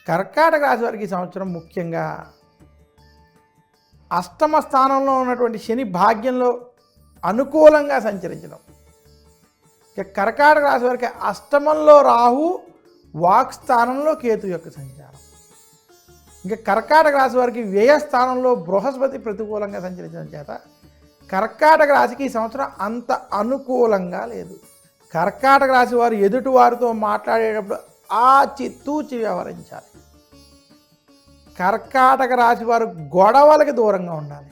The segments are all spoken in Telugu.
కర్కాటక రాశి వారికి ఈ సంవత్సరం ముఖ్యంగా అష్టమ స్థానంలో ఉన్నటువంటి శని భాగ్యంలో అనుకూలంగా సంచరించడం. ఇక కర్కాటక రాశి వారికి అష్టమంలో రాహు, వాక్ స్థానంలో కేతు యొక్క సంచారం. ఇంకా కర్కాటక రాశి వారికి వ్యయ స్థానంలో బృహస్పతి ప్రతికూలంగా సంచరించడం చేత కర్కాటక రాశికి ఈ సంవత్సరం అంత అనుకూలంగా లేదు. కర్కాటక రాశి వారు ఎదుటి వారితో మాట్లాడేటప్పుడు ఆచితూచి వ్యవహరించాలి. కర్కాటక రాశి వారు గొడవలకి దూరంగా ఉండాలి.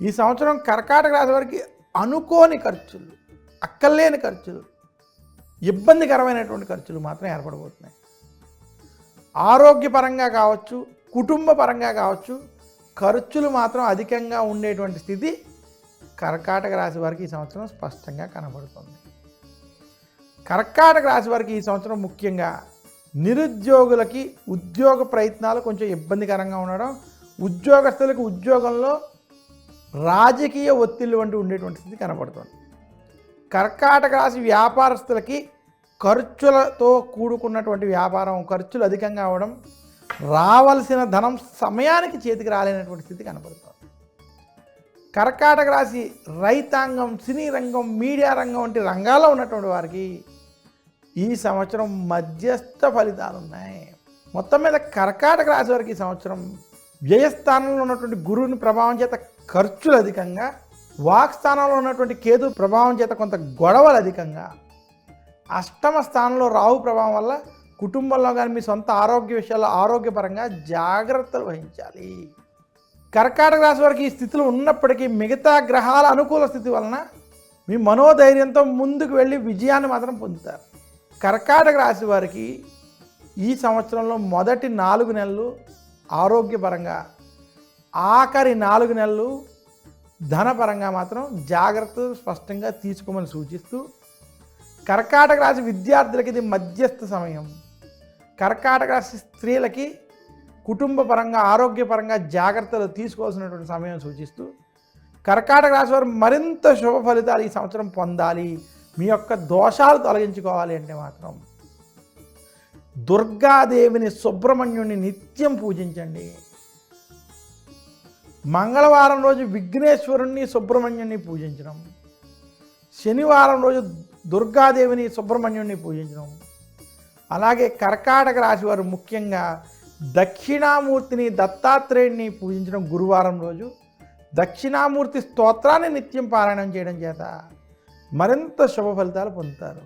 ఈ సంవత్సరం కర్కాటక రాశి వారికి అనుకోని ఖర్చులు, అక్కర్లేని ఖర్చులు, ఇబ్బందికరమైనటువంటి ఖర్చులు మాత్రం ఏర్పడబోతున్నాయి. ఆరోగ్యపరంగా కావచ్చు, కుటుంబ పరంగా కావచ్చు, ఖర్చులు మాత్రం అధికంగా ఉండేటువంటి స్థితి కర్కాటక రాశి వారికి ఈ సంవత్సరం స్పష్టంగా కనబడుతుంది. కర్కాటక రాశి వారికి ఈ సంవత్సరం ముఖ్యంగా నిరుద్యోగులకి ఉద్యోగ ప్రయత్నాలు కొంచెం ఇబ్బందికరంగా ఉండడం, ఉద్యోగస్తులకు ఉద్యోగంలో రాజకీయ ఒత్తిళ్ళు వంటి ఉండేటువంటి స్థితి కనబడుతుంది. కర్కాటక రాశి వ్యాపారస్తులకి ఖర్చులతో కూడుకున్నటువంటి వ్యాపారం, ఖర్చులు అధికంగా అవడం, రావాల్సిన ధనం సమయానికి చేతికి రాలేనటువంటి స్థితి కనబడుతుంది. కర్కాటక రాశి రైతాంగం, సినీ రంగం, మీడియా రంగం వంటి రంగాల్లో ఉన్నటువంటి వారికి ఈ సంవత్సరం మధ్యస్థ ఫలితాలు ఉన్నాయి. మొత్తం మీద కర్కాటక రాశి వారికి ఈ సంవత్సరం వ్యయస్థానంలో ఉన్నటువంటి గురువుని ప్రభావం చేత ఖర్చులు అధికంగా, వాక్ స్థానంలో ఉన్నటువంటి కేతు ప్రభావం చేత కొంత గొడవలు అధికంగా, అష్టమ స్థానంలో రాహు ప్రభావం వల్ల కుటుంబంలో కానీ మీ సొంత ఆరోగ్య విషయాల్లో ఆరోగ్యపరంగా జాగ్రత్తలు వహించాలి. కర్కాటక రాశి వారికి ఈ స్థితిలో ఉన్నప్పటికీ మిగతా గ్రహాల అనుకూల స్థితి వలన మీ మనోధైర్యంతో ముందుకు వెళ్ళి విజయాన్ని మాత్రం పొందుతారు. కర్కాటక రాశి వారికి ఈ సంవత్సరంలో మొదటి 4 నెలలు ఆరోగ్యపరంగా, ఆఖరి 4 నెలలు ధనపరంగా మాత్రం జాగ్రత్తలు స్పష్టంగా తీసుకోమని సూచిస్తూ, కర్కాటక రాశి విద్యార్థులకి ఇది మధ్యస్థ సమయం. కర్కాటక రాశి స్త్రీలకి కుటుంబ పరంగా, ఆరోగ్యపరంగా జాగ్రత్తలు తీసుకోవాల్సినటువంటి సమయం సూచిస్తూ, కర్కాటక రాశి వారు మరింత శుభ ఫలితాలు ఈ సంవత్సరం పొందాలి, మీ యొక్క దోషాలు తొలగించుకోవాలి అంటే మాత్రం దుర్గాదేవిని, సుబ్రహ్మణ్యుని నిత్యం పూజించండి. మంగళవారం రోజు విఘ్నేశ్వరుణ్ణి, సుబ్రహ్మణ్యుని పూజించడం, శనివారం రోజు దుర్గాదేవిని, సుబ్రహ్మణ్యుని పూజించడం, అలాగే కర్కాటక రాశి వారు ముఖ్యంగా దక్షిణామూర్తిని, దత్తాత్రేయుడిని పూజించడం, గురువారం రోజు దక్షిణామూర్తి స్తోత్రాన్ని నిత్యం పారాయణం చేయడం చేత మరింత శుభ ఫలితాలు పొందుతారు.